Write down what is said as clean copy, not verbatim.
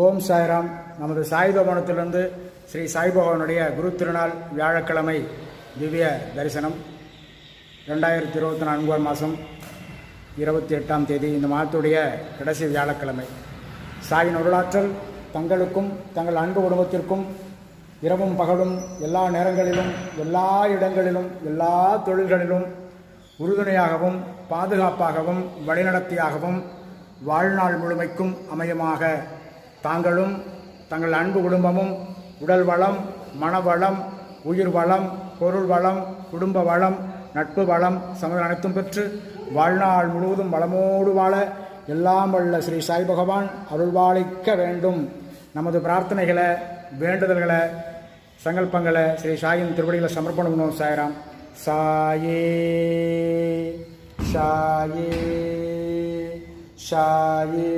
ஓம் சாய்ராம். நமது சாய்பவனத்திலிருந்து ஸ்ரீ சாய்பகவானுடைய குரு திருநாள் வியாழக்கிழமை திவ்ய தரிசனம் 2024 மாதம் 28ஆம் தேதி. இந்த மாதத்துடைய கடைசி வியாழக்கிழமை. சாயின் அருளாற்றல் தங்களுக்கும் தங்கள் அன்பு குடும்பத்திற்கும் இரவும் பகலும் எல்லா நேரங்களிலும் எல்லா இடங்களிலும் எல்லா தொழில்களிலும் உறுதுணையாகவும் பாதுகாப்பாகவும் வழிநடத்தியாகவும் வாழ்நாள் முழுமைக்கும் அமையமாக தாங்களும் தங்கள் அன்பு குடும்பமும் உடல் வளம், மனவளம், உயிர் வளம், பொருள் வளம், குடும்ப வளம், நட்பு வளம், சமயம் அனைத்தும் பெற்று வாழ்நாள் முழுவதும் வளமோடு வாழ எல்லாம் வல்ல ஸ்ரீ சாய் பகவான் அருள்வாளிக்க வேண்டும். நமது பிரார்த்தனைகளை, வேண்டுதல்களை, சங்கல்பங்களை ஸ்ரீ சாயின் திருவடிகளை சமர்ப்பணம் பண்ணுவோம். சாய்ராம். சாயே சாயே சாயே.